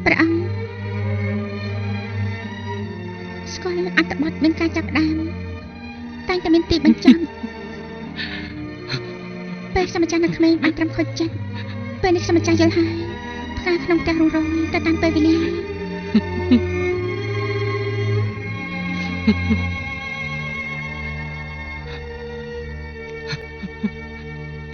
ព្រះអង្គស្គាល់អត្ថបទមានការចាប់ផ្ដើមតែងតែមានទីបញ្ចប់ពេលសម្ចារនៅក្មេងបានត្រឹមខូចចិត្តពេលនេះសម្ចារយល់ហើយផ្កាក្នុងផ្ទះរងទៅតាមពេលវេលាព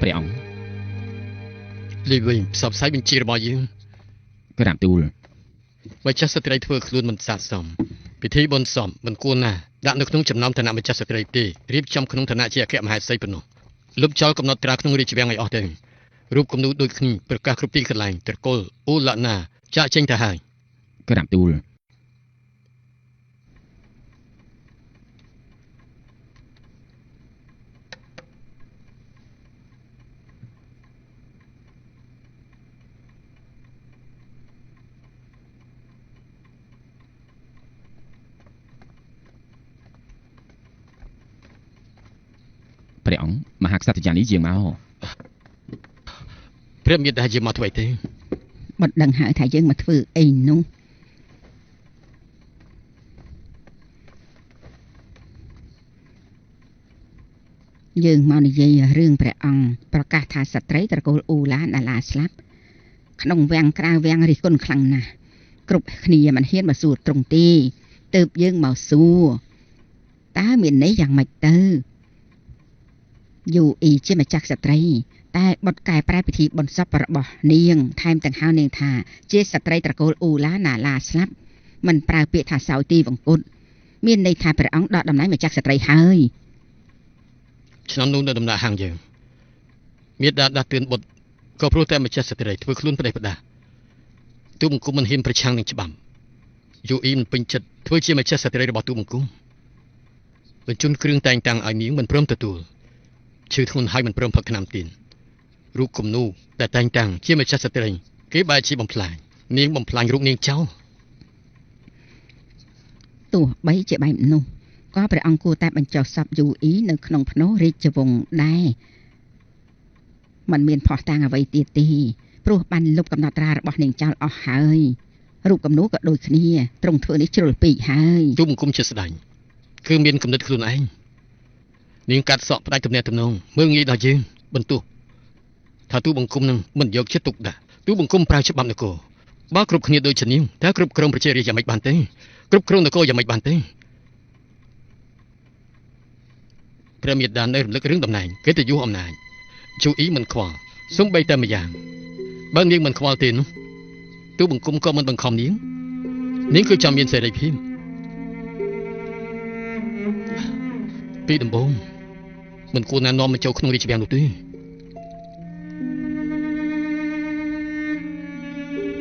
្រះអង្គលីវិញផ្សព្វផ្សាយបញ្ជារបស់យើងក្រាបទូលម្ចាស់ស្ត្រីធ្វើខ្លួនមិនស័ក្តិសមពិធីបុណ្យសពមិនគួរណាស់ដាក់នៅក្នុងចំណោមឋានៈម្ចាស់ស្ត្រីទេរៀបចំក្នុងឋានៈជាអគ្គមហេសីប៉ុណ្ណោះលុបចោលកំណត់ត្រាក្នុងរាជវាំងឲ្យអស់ទៅរូបគំនូរដូចគ្នាប្រកាសគ្រប់ទីកន្លែងត្រកូលអូឡាណាចាក់ចេញទៅហើយក្រាបទូលព្រះអង្គមហាក្សត្រយ៉ាងនេះយាងមកព្រះមេដាយាងមកធ្វើអីទេមិនដឹងហើយថាយើងមកធ្វើអីនោះយើងមកនិយាយរឿងព្រះអង្គប្រកាសថាស្ត្រីត្រកូលអ៊ូឡាដាឡាស្លាប់ក្នុងវាំងក្រៅវាំងរិះគន់ខ្លាំងណាស់គ្រប់គ្នាមិនហ៊ានមកសួរត្រង់ទេទើបយើងមកសួរតើមានន័យយ៉ាងម៉េចទៅយូអ៊ីជាម្ចាស់ស្ត្រីតែបុតកែប្រែពិធីបុណ្យសពរបស់នាងថែមទាំងហៅនាងថាជាស្ត្រីត្រកូលអ៊ូឡាណាឡាស្លាប់មិនប្រើពាក្យថាសោយទីវង្គតមានន័យថាព្រះអង្គដកតំណែងម្ចាស់ស្ត្រីហើយឆ្នាំនោះនៅដំណាក់ហាងយើងមេដាដាស់តឿនបុតក៏ព្រោះតែម្ចាស់ស្ត្រីធ្វើខ្លួនប្រដេះប្រដាសទូបង្គំមិនហ៊ានប្រឆាំងនឹងច្បាប់យូអ៊ីមិនពេញចិត្តធ្វើជាម្ចាស់ស្ត្រីរបស់ទូបង្គំបញ្ជូនគ្រឿងតែងតាំងឲ្យនាងមិនព្រមទទួលឈឺធ្ងន់ហើយមិនព្រមផឹកថ្នាំទៀនរូបគំនូរដែលតែងតាំងជាម្ចាស់ស្ត្រីគេបែរជាបំផ្លាញនាងបំផ្លាញរូបនាងចោលទោះបីជាបែបនោះក៏ព្រះអង្គគួរតែបញ្ចុះសពយូអ៊ីនៅក្នុងភ្នោះរាជវង្សដែរมันមានផោះតាំងអ្វីទៀតទេព្រោះបានលុបកំណត់ត្រារបស់នាងចោលអស់ហើយរូបគំនូរក៏ដូចគ្នាទ្រង់ធ្វើនេះជ្រុលពេកហើយទូបង្គំជាស្ដាញ់គឺមានគំនិតខ្លួនឯងនាងកាត់សក់ផ្ដាច់ទំនាក់ទំនងមើលងាយដល់យើងបន្ទោះថាទូបង្គំនឹងមិនយកចិត្តទុកដាក់ទូបង្គំប្រើច្បាប់នគរបើគ្រប់គ្នាដូចជានាងតើគ្រប់គ្រងប្រជារាស្ត្រយ៉ាងម៉េចបានទេគ្រប់គ្រងនគរយ៉ាងម៉េចបានទេព្រះមេដានៅរំលឹករឿងតំណែងគេទៅយុះអំណាចជូអ៊ីមិនខ្វល់សូម្បីតែម្យ៉ាងបើនាងមិនខ្វល់ទេនោះទូបង្គំក៏មិនបង្ខំនាងគឺចាំមានសេរីភាពពីដំបូងមិនគួរណានាំមកចូលក្នុងរាជវាំងនោះទេ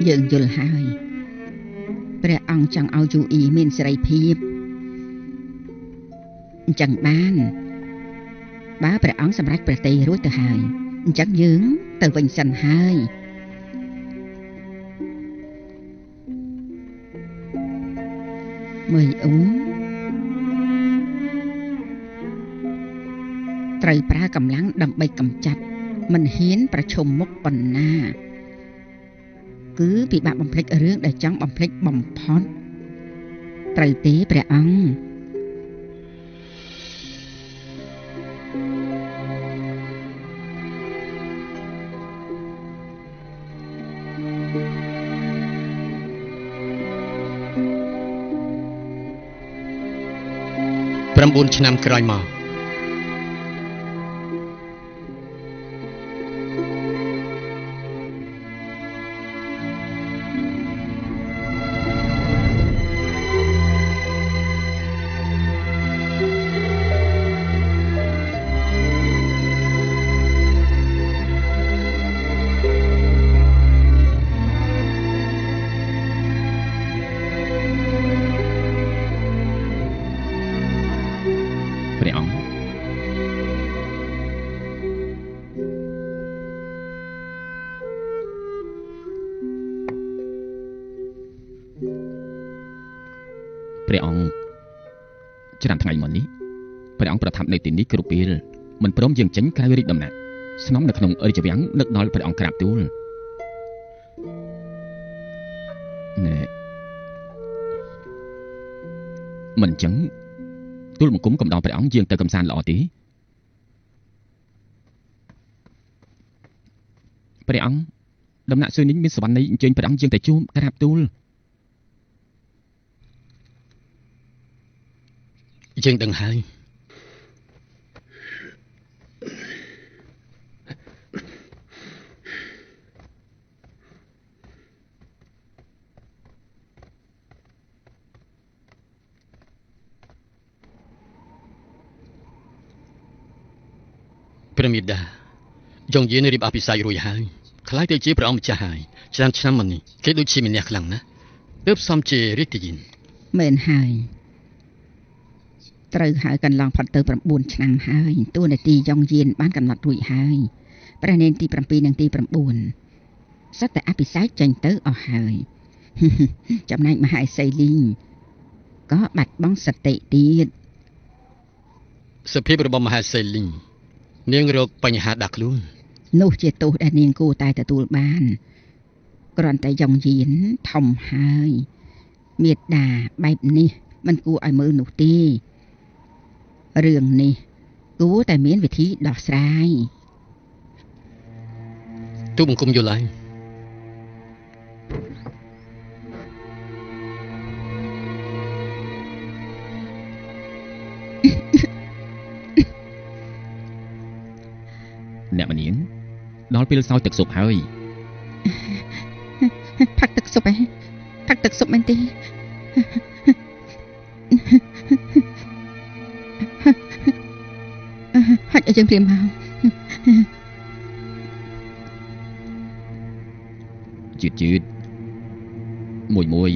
យើងយល់ហើយព្រះអង្គចង់ឲ្យយូអ៊ីមានសេរីភាពអញ្ចឹងបានបើព្រះអង្គសម្រេចប្រតិរួចទៅហើយអញ្ចឹងយើងទៅវិញសិនហើយមើលអូត្រូវប្រើកម្លាំងដើម្បីកម្ចាត់មិនហ៊ានប្រឈមមុខបណ្ណាគឺពិបាកបំភ្លេចរឿងដែលចង់បំភ្លេចបំផុតត្រូវទេព្រះអង្គ9 ឆ្នាំក្រោយមកព្រះអង្គ ព្រះអង្គច្រើនថ្ងៃមុននេះព្រះអង្គប្រថាប់នៅទីនេះគ្រប់ពេលមិនព្រមយើងចេញក្រៅរាជដំណាក់ស្នំនៅក្នុងរាជវាំងនឹកដល់ព្រះអង្គក្រាបទូលណែមិនចឹងទូលបង្គំកំដរព្រះអង្គយើងទៅកំសាន្តល្អទេព្រះអង្គដំណាក់សួយនេះមានសវណ្ណីអញ្ជើញព្រះអង្គយើងទៅជួបក្រាបទូលយើងដឹងហើយព្រះមេដាយងយានរៀបអភិសេករួចហើយខ្លាយទៅជាព្រះអង្គម្ចាស់ហើយឆ្នាំមុននេះគេដូចជាមានអ្នកខ្លាំងណាស់ទើបសំជារាជទាយានមែនហើយត្រូវហើយកន្លងផុតទៅ9ឆ្នាំហើយតួនាទីយងយានបានកំណត់រួចហើយព្រះនេនទី7និងទី9សិតតែអភិសេកចេញទៅអស់ហើយចំណែកមហេសីលីងក៏បាត់បង់សតិទៀតសភាពរបស់មហេសីលីងនាងរកបញ្ហាដាក់ខ្លួននោះជាទោសដែលនាងគួរតែទទួលបានគ្រាន់តែយងយានធំហើយមេត្តាបែបនេះមិនគួរឲ្យមើលនោះទេរឿងនេះគួរតែមានវិធីដោះស្រាយទូបង្គំយល់ហើយអ្នកមនាងដល់ពេលសោយទឹកស៊ុបហើយផឹកទឹកស៊ុបឯងផឹកទឹកស៊ុបមែនទេហុចឲ្យយើងព្រាមមកជឿតមួយ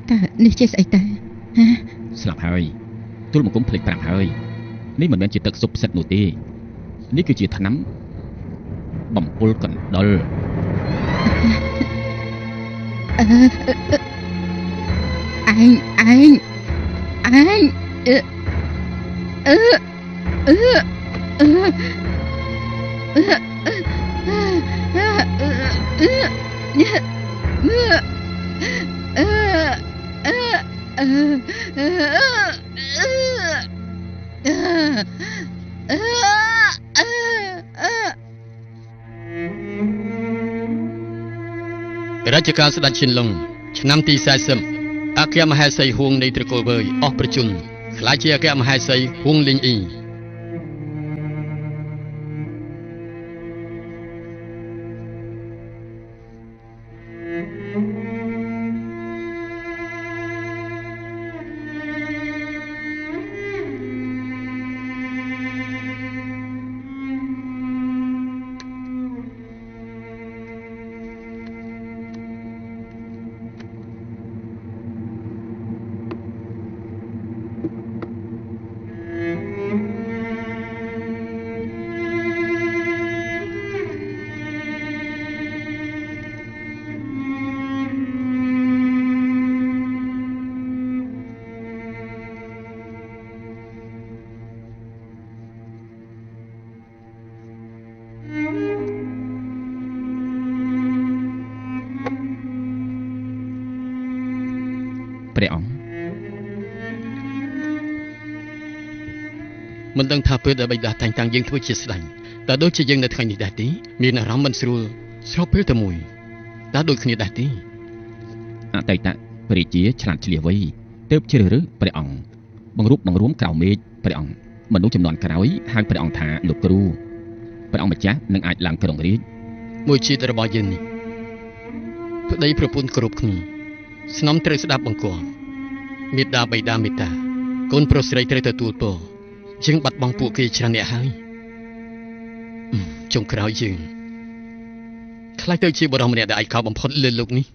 តើនេះជាស្អីតើស្លាប់ហើយទូលបង្គំភ្លេចប្រាប់ហើយនេះមិនមែនជាទឹកស៊ុបផ្សិតនោះទេនេះគឺជាថ្នាំបំពុលកណ្ដុរឯងរាជការស្ដេចឈិនឡុងឆ្នាំទី40អគ្គមហេសីហួងនៃត្រកូលវើយអស់ប្រជជនខ្លាចជាអគ្គមហេសីហួងលីងអ៊ីព្រះអង្គមិនដឹងថាពេលដែលបិតាតែងតាំងយើងធ្វើជាស្ដេចតើដូចជាយើងនៅថ្ងៃនេះដែរទេមានអារម្មណ៍មិនស្រួលស្របពេលតែមួយតើដូចគ្នាដែរទេអតីតព្រះរាជាឆ្លាតឆ្លៀសវៃទើបជ្រើសរើសព្រះអង្គបង្រួបបង្រួមក្រៅមេឃព្រះអង្គមនុស្សចំនួនក្រោយហៅព្រះអង្គថាលោកគ្រូព្រះអង្គម្ចាស់នឹងអាចឡើងគ្រងរាជ្យមួយជាតិរបស់យើងនេះប្តីប្រពន្ធគ្រប់គ្នាស្នំត្រូវស្ដាប់បង្គាប់មេត្តាបិតាមេត្តាកូនប្រុសស្រីត្រូវទទួលពរយើងបាត់បង់ពួកគេច្រើនអ្នកហើយចុងក្រោយយើង ខ្លាចទៅជាបរិសម្នាក់ដែលឯកោបំផុតលើលោកនេះ